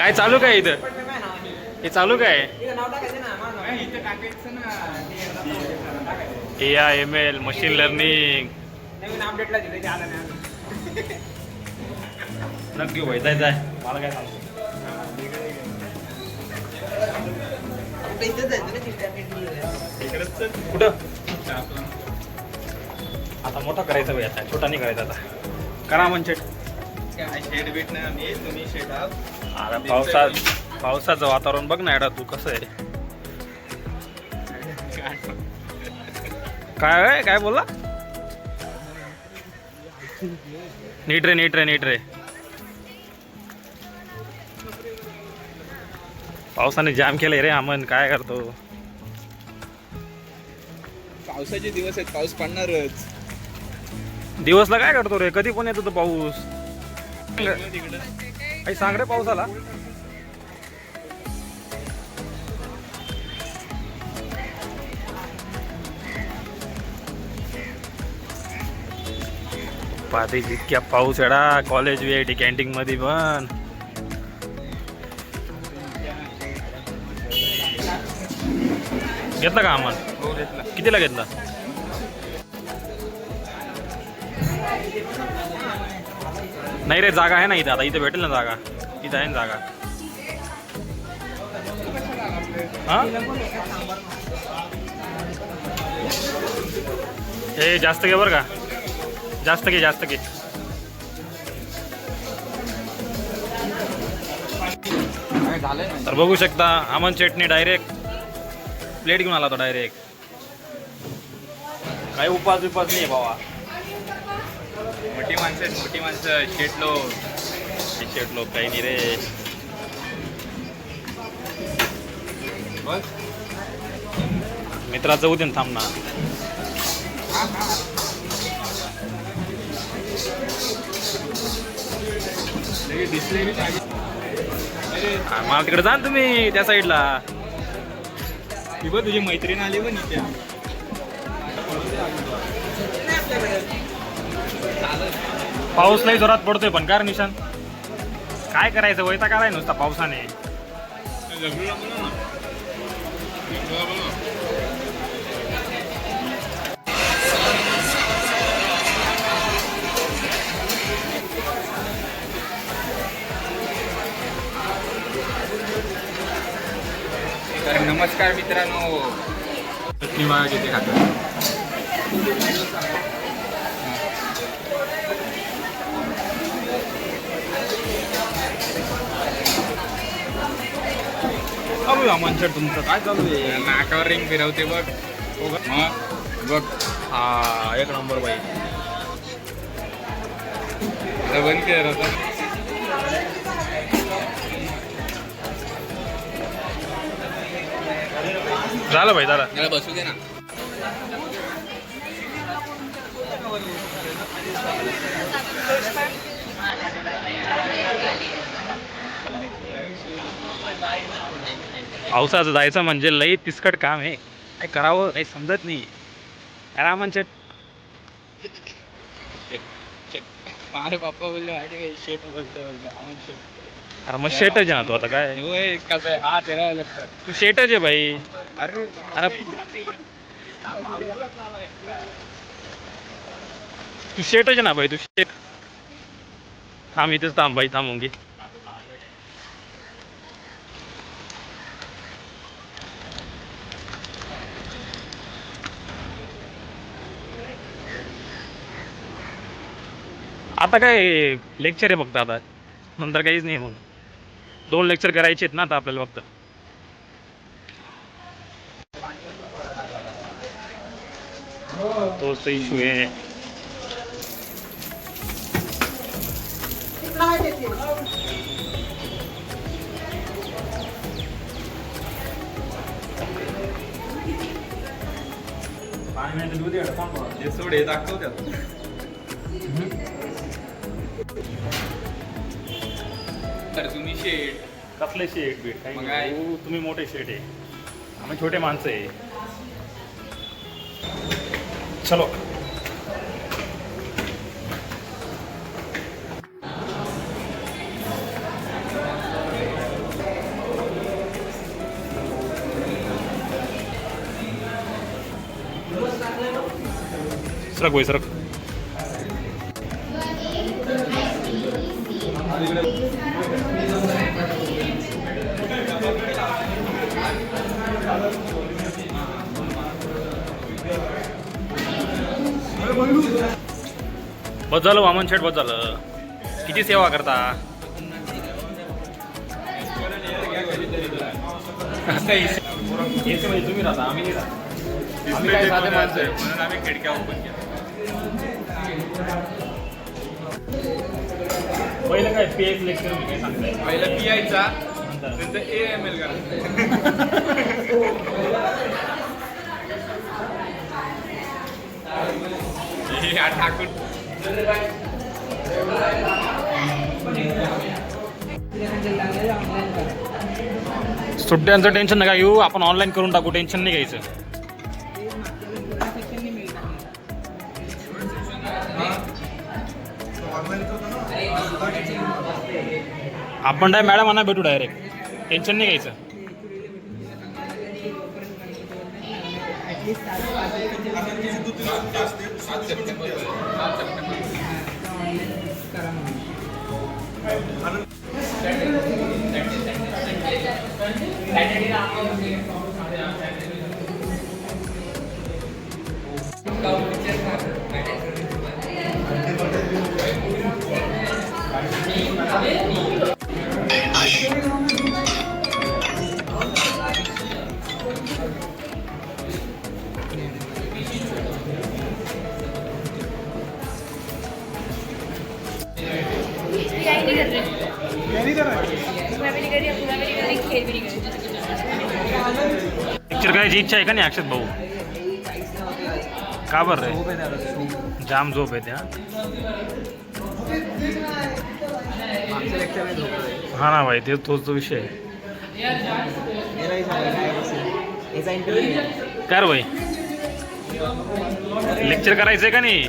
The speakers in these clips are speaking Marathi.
काय चालू काय इथं? हे चालू काय AI ML मशीन लर्निंग नक्की भाई जाय जाय मला काय सांगतो कुठं आता मोठा करायचा भाई आता छोटा नाही करायचा आता करा म्हणजे शेड बीट नाही आम्ही तुम्ही शेड आता पावसाचं वातावरण बघ ना एडा तू कसं आहे काय काय बोलला नीट रे पावसाने जाम केलंय रे अमन काय करतो पावसाचे दिवस आहेत पाऊस पडणारच दिवसला काय करतो रे कधी पण येतो तो पाऊस काही सांग रे पावसाला पाहते जितक्या पाऊस एडा कॉलेज VIT कॅन्टीन मध्ये पण घेतला का आम्हाला हो घेतला कितीला घेतला नाही रे जागा आहे ना इथं आता इथं भेटेल ना जागा इथं आहे ना जागा हा हे जास्त घे बरं का जास्त घे तर बघू शकता अमन चटणी डायरेक्ट प्लेट घेऊन आला तो डायरेक्ट काही उपास नाही बाबा मोठी माणसं शेटलो काही नाही रे बस मित्राचं उद्या थांब ना दिसले मला तिकडे जा ना तुम्ही त्या साईडला ती बघ तुझी मैत्रीण आली पण इथे पाऊस लई जोरात पडतोय पण कार निशान काय करायचं वैता काय नुसता पावसाने तर नमस्कार मित्रांनो चटणी बघा किती खातात चालू आहे अमन शेट तुमचं काय चालू आहे नाकावर रिंग फिरवते बघ मग बघ हा एक नंबर बाई बंद केलं होतं झालं भाई झालं त्याला बसू दे ना पावसाचं जायचं म्हणजे लई तिसकट काम आहे काय करावं काही समजत नाही अमन शेट माझे पप्पा बोलले शेट बोलतो अरे मग शेटच आहे ना तू आता काय हा तेरा लगता तू शेटच आहे भाई अरे अरे तू शेटच आहे ना भाई तू शेट थांब इथेच थांब भाई थांबून घे आता काय लेक्चर आहे फक्त आता नंतर काहीच नाही मग 2 लेक्चर करायचे आहेत ना आता आपल्याला फक्त तोच इशू आहे हे सोड हे दाखव त्यात तर तुम्ही शेट कसले शेट बीट मग काय? तुम्ही मोठे शेट आहे आम्ही छोटे माणसं आहे चलो सरक भाई सरक. बस झालं वामन शेठ, बस झालं. किती सेवा करता. तुम्ही राहता, आम्ही नाही राहत. आम्ही काय साधे माणसं आहे, म्हणून आम्ही खिडक्या ओपन केल्या. पहिलं काय पीएस लेक्चर काय सांगताय. पहिला पीआयचा नंतर AML टाकून सुट्ट्यांचं टेन्शन नका घेऊ, आपण ऑनलाईन करून टाकू, टेन्शन नाही घ्यायचं. आपण काय मॅडमांना भेटू डायरेक्ट, टेन्शन नाही घ्यायचं. पिक्चर करायची इच्छा आहे का नाही अक्षत भाऊ. का बरं रे. जाम झोप आहे त्या. हा ना भाई, ते तोच तो विषय आहे. कर भाई, लेक्चर करायचंय का नाही.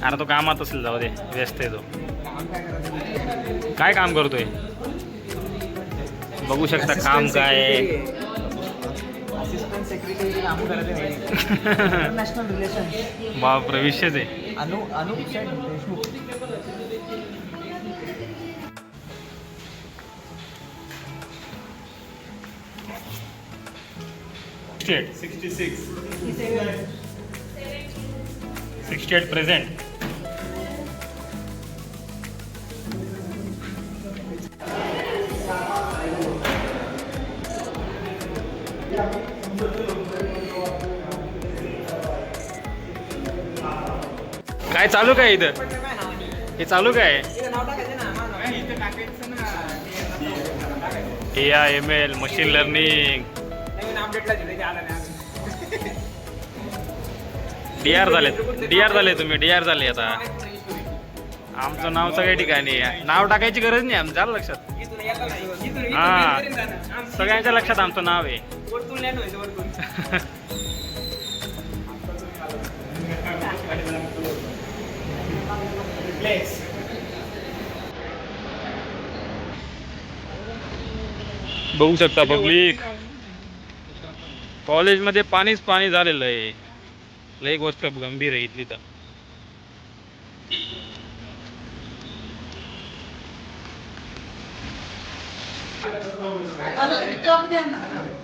अरे तो कामात असेल, जाऊ दे, व्यस्त आहे तो. काय काम करतोय बघू शकता. काम काय आहे. असिस्टंट सेक्रेटरी काम करते नाही. International relation. बापरे, विषयच आहे. अनु देशमुख. State 66 68 present. काय चालू काय इथं. हे चालू काय. AIML, machine learning. DR झाले तुम्ही. DR झाले आता. आमचं नाव सगळ्या ठिकाणी आहे. नाव टाकायची गरज नाही आमच्या लक्षात. हा, सगळ्यांच्या लक्षात आमचं नाव आहे. बघू शकता पब्लिक, कॉलेजमध्ये पाणीच पाणी झालेलं आहे. लई गोष्ट गंभीर आहे इथली तर.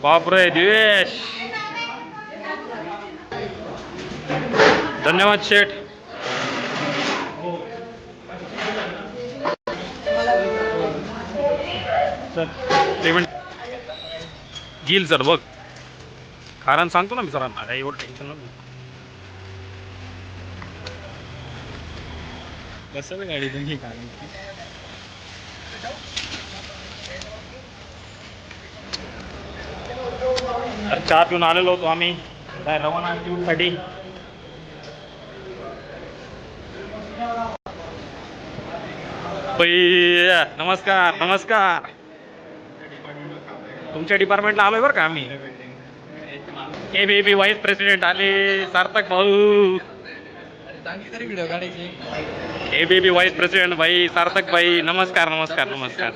बापरे दिवेश, धन्यवाद शेठ. पेमेंट घेईल सर. बघ, कारण सांगतो ना मी सरांना, काही एवढं टेन्शन नको. कसं गाडी तुम्ही कारण चहा पिऊन आलेलो होतो आम्ही काय रवाना साठी. नमस्कार नमस्कार. तुमच्या डिपार्टमेंटला आलोय बरं का आम्ही. ABB व्हाईस प्रेसिडेंट आले, सार्थक भाऊ. ABB व्हाईस प्रेसिडेंट भाई सार्थक भाई, नमस्कार नमस्कार नमस्कार.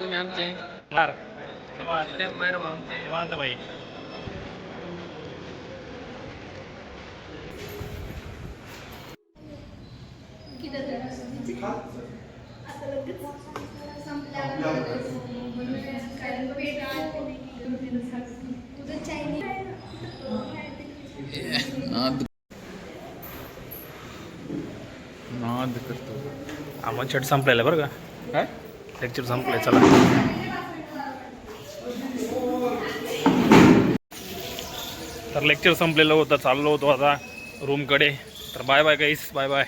भाई नाद करतो. आपण छट संपलेलं बरं का. काय लेक्चर संपलंय चला. तर लेक्चर संपलेलं होतं, चाललो होतो आता रूमकडे. तर बाय बाय गाईस, बाय बाय.